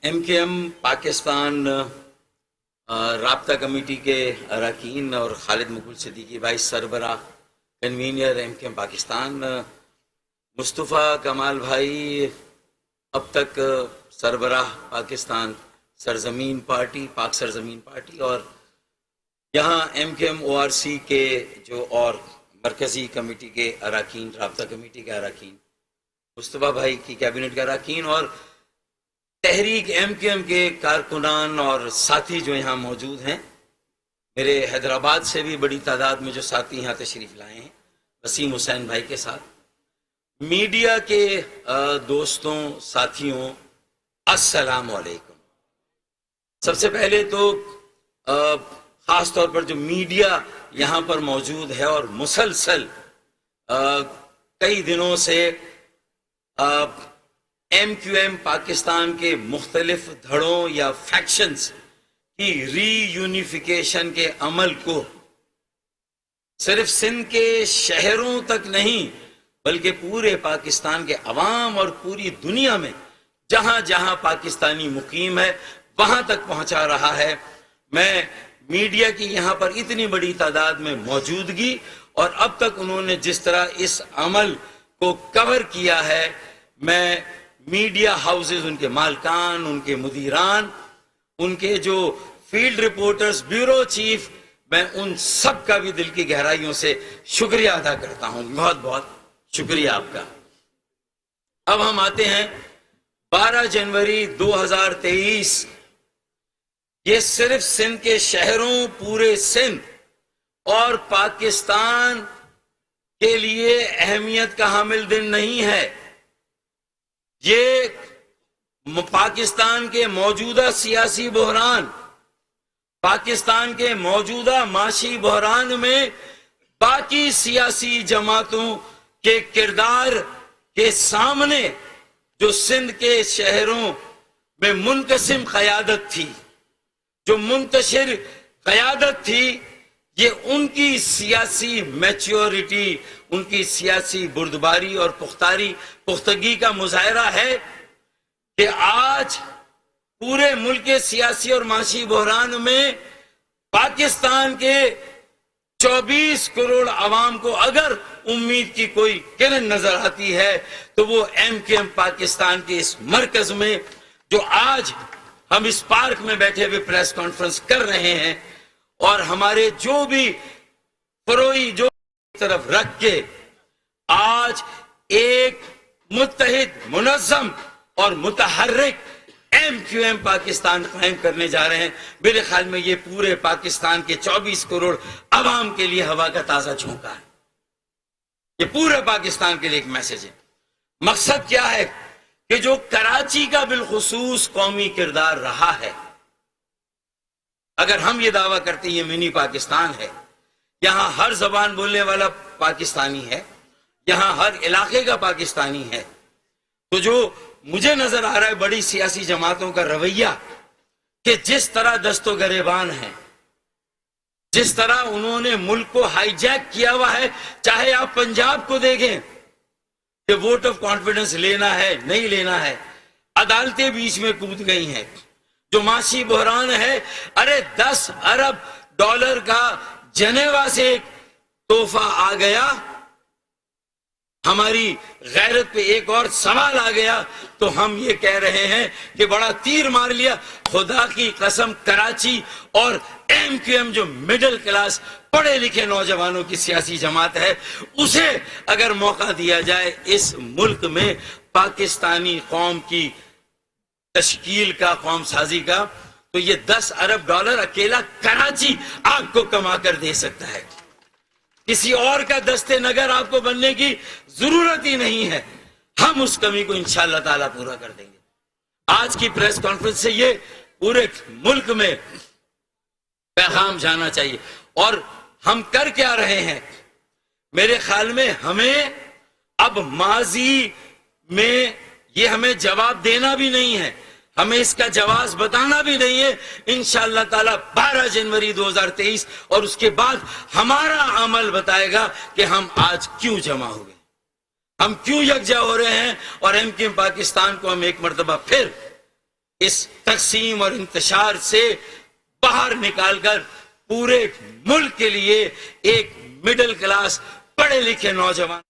M کے M Pakistan رابطہ committee کے اراکین اور خالد مقبول صدیقی وائس سربراہ کنوینر ایم کے ایم پاکستان، مصطفیٰ کمال بھائی اب تک سربراہ پاکستان سرزمین پارٹی پاک سرزمین پارٹی، اور یہاں ایم کے ایم او آر سی کے جو اور مرکزی کمیٹی کے اراکین، رابطہ کمیٹی کے اراکین، مصطفیٰ بھائی کی کیبنٹ کے اراکین اور تحریک ایم کے ایم کے کارکنان اور ساتھی جو یہاں موجود ہیں، میرے حیدرآباد سے بھی بڑی تعداد میں جو ساتھی یہاں تشریف لائے ہیں وسیم حسین بھائی کے ساتھ، میڈیا کے دوستوں ساتھیوں، السلام علیکم۔ سب سے پہلے تو خاص طور پر جو میڈیا یہاں پر موجود ہے اور مسلسل کئی دنوں سے ایم کیو ایم پاکستان کے مختلف دھڑوں یا فیکشنز کی ری یونیفیکیشن کے عمل کو صرف سندھ کے شہروں تک نہیں بلکہ پورے پاکستان کے عوام اور پوری دنیا میں جہاں جہاں پاکستانی مقیم ہے وہاں تک پہنچا رہا ہے۔ میں میڈیا کی یہاں پر اتنی بڑی تعداد میں موجودگی اور اب تک انہوں نے جس طرح اس عمل کو کور کیا ہے، میں میڈیا ہاؤسز، ان کے مالکان، ان کے مدیران، ان کے جو فیلڈ رپورٹرز، بیورو چیف، میں ان سب کا بھی دل کی گہرائیوں سے شکریہ ادا کرتا ہوں۔ بہت بہت شکریہ آپ کا۔ اب ہم آتے ہیں 12 جنوری 2023، یہ صرف سندھ کے شہروں، پورے سندھ اور پاکستان کے لیے اہمیت کا حامل دن نہیں ہے، یہ پاکستان کے موجودہ سیاسی بحران، پاکستان کے موجودہ معاشی بحران میں باقی سیاسی جماعتوں کے کردار کے سامنے جو سندھ کے شہروں میں منقسم قیادت تھی، جو منتشر قیادت تھی، یہ ان کی سیاسی میچیورٹی، ان کی سیاسی بردباری اور پختگی کا مظاہرہ ہے کہ آج پورے ملک کے سیاسی اور معاشی بحران میں پاکستان کے 24 کروڑ عوام کو اگر امید کی کوئی کرن نظر آتی ہے تو وہ ایم کے ایم پاکستان کے اس مرکز میں، جو آج ہم اس پارک میں بیٹھے ہوئے پریس کانفرنس کر رہے ہیں، اور ہمارے جو بھی فروئی جو طرف رکھ کے آج ایک متحد، منظم اور متحرک ایم کیو ایم پاکستان قائم کرنے جا رہے ہیں۔ میرے خیال میں یہ پورے پاکستان کے 24 کروڑ عوام کے لیے ہوا کا تازہ جھونکا ہے، یہ پورے پاکستان کے لیے ایک میسج ہے۔ مقصد کیا ہے کہ جو کراچی کا بالخصوص قومی کردار رہا ہے، اگر ہم یہ دعویٰ کرتے ہیں یہ منی پاکستان ہے، یہاں ہر زبان بولنے والا پاکستانی ہے، یہاں ہر علاقے کا پاکستانی ہے، تو جو مجھے نظر آ رہا ہے بڑی سیاسی جماعتوں کا رویہ کہ جس طرح دست و گریبان ہیں، جس طرح انہوں نے ملک کو ہائی جیک کیا ہوا ہے، چاہے آپ پنجاب کو دیکھیں کہ ووٹ آف کانفیڈنس لینا ہے نہیں لینا ہے، عدالتیں بیچ میں کود گئی ہیں، جو معاشی بحران ہے، ارے 10 ارب ڈالر کا جنیوا سے ایک تحفہ آ گیا، ہماری غیرت پہ ایک اور سوال آ گیا تو ہم یہ کہہ رہے ہیں کہ بڑا تیر مار لیا۔ خدا کی قسم، کراچی اور ایم کیو ایم جو مڈل کلاس پڑھے لکھے نوجوانوں کی سیاسی جماعت ہے، اسے اگر موقع دیا جائے اس ملک میں پاکستانی قوم کی تشکیل کا، قوم سازی کا، تو یہ 10 ارب ڈالر اکیلا کراچی آپ کو کما کر دے سکتا ہے، کسی اور کا دستے نگر آپ کو بننے کی ضرورت ہی نہیں ہے۔ ہم اس کمی کو انشاءاللہ تعالیٰ پورا کر دیں گے۔ آج کی پریس کانفرنس سے یہ پورے ملک میں پیغام جانا چاہیے، اور ہم کر کیا رہے ہیں؟ میرے خیال میں ہمیں اب ماضی میں یہ ہمیں جواب دینا بھی نہیں ہے، ہمیں اس کا جواز بتانا بھی نہیں ہے۔ انشاءاللہ تعالیٰ 12 جنوری 2023 اور اس کے بعد ہمارا عمل بتائے گا کہ ہم آج کیوں جمع ہوئے۔ ہم کیوں یکجا ہو رہے ہیں اور ایم پاکستان کو ہم ایک مرتبہ پھر اس تقسیم اور انتشار سے باہر نکال کر پورے ملک کے لیے ایک مڈل کلاس پڑھے لکھے نوجوان